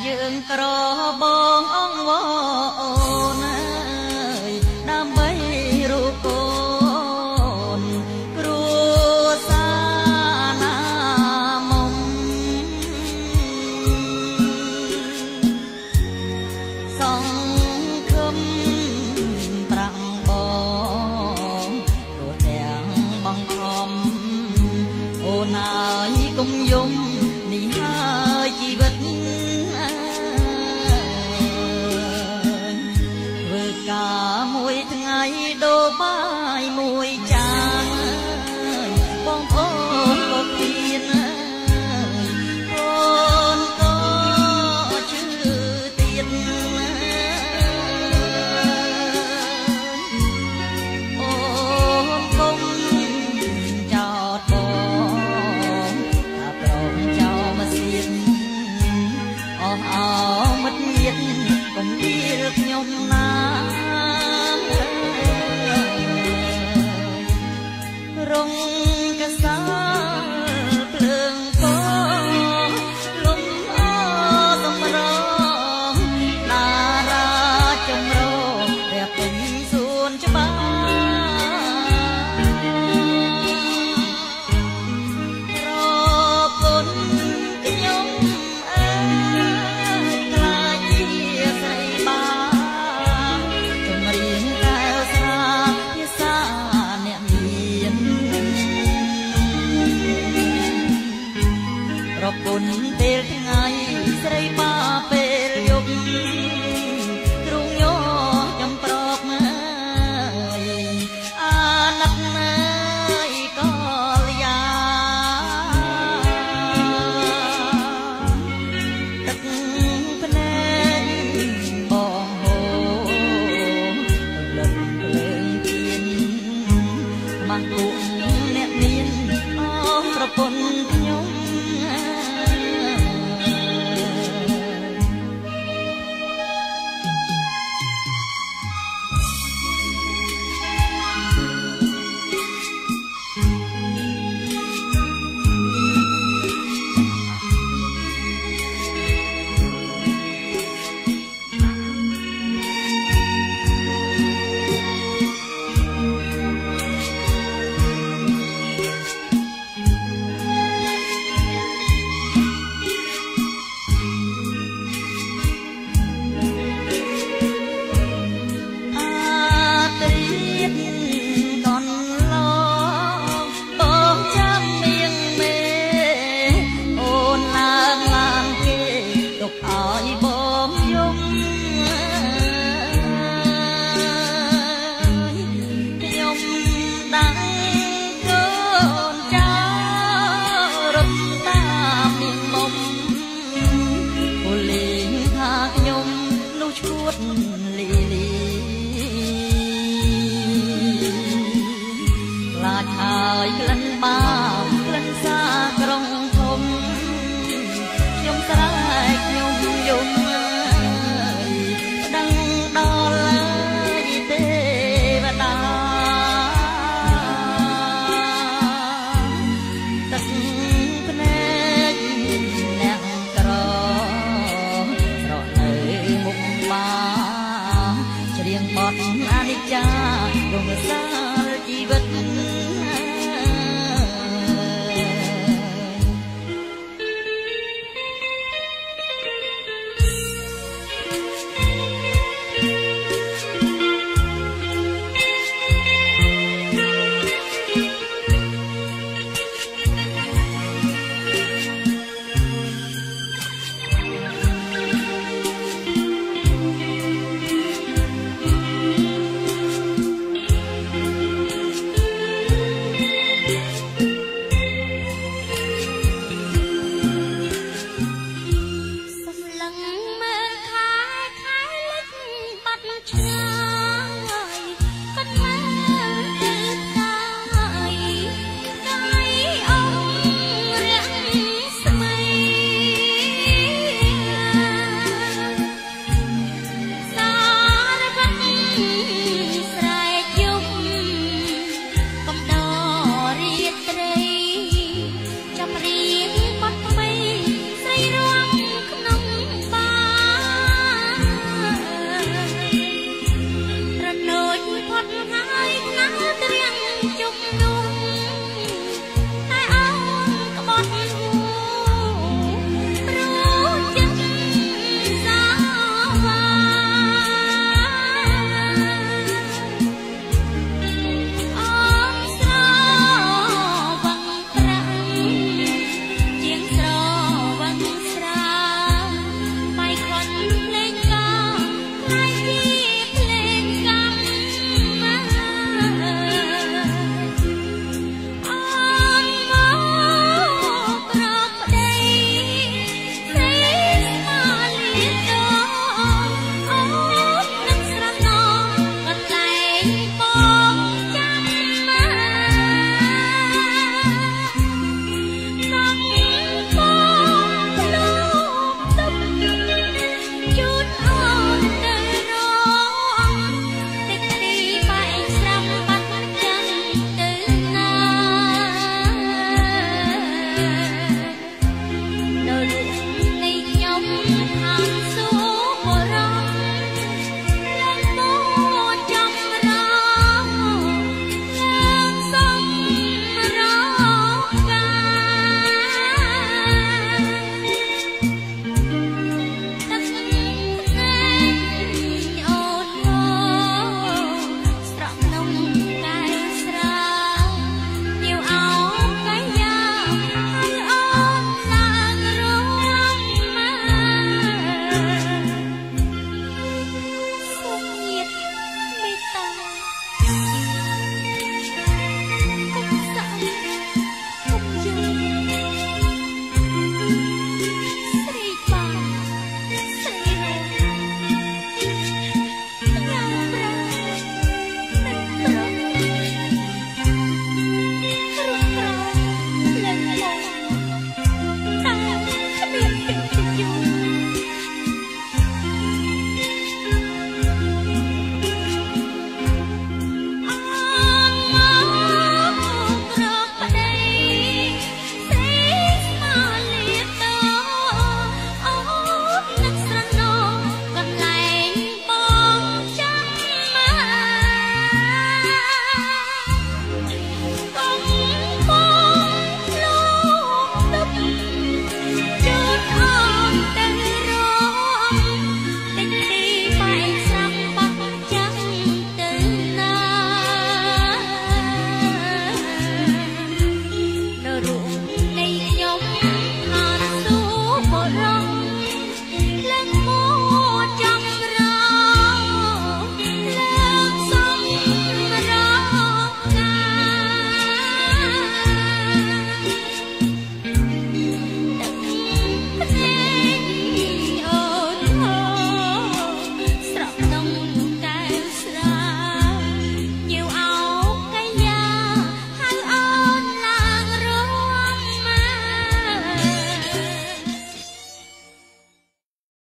យើងក្របងអងវអូនអើយដើម្បីរូបកូនគ្រួសារណាមុំសង្ឃឹមប្រាំងបងព្រោះទាំងបង្ខំអូនអើយកុំយំនេះហើយជីវិតធ្វើការមួយថ្ងៃដូរបាយមួយចានបងប្អូនក៏ទៀតអូនក៏ជឿទៀតអូនកុំចោតបងថាប្រងចោលមកសៀតអស់អោមិត្តញាតិកុំយល់ខ្ញុំណារងកសាភ្លើងកលំអសម្រងតារាចម្រងព្រះពេញសួនច្បាររគុណខ្ញុំអើយខ្លាចជាស្រីបាចម្រៀងកែវស្រាភាសាអ្នកមានរគុណពេលថ្ងៃស្រីបាពេលយប់ទ្រូងញចាំប្រកមើលអាណិតមើលកលយាទឹកភ្នែកបងហូរលឹកភ្លើងទៀនមកគុំអ្នកមានអស់ប្រពន្ធខ្ញុំ ភ្នែ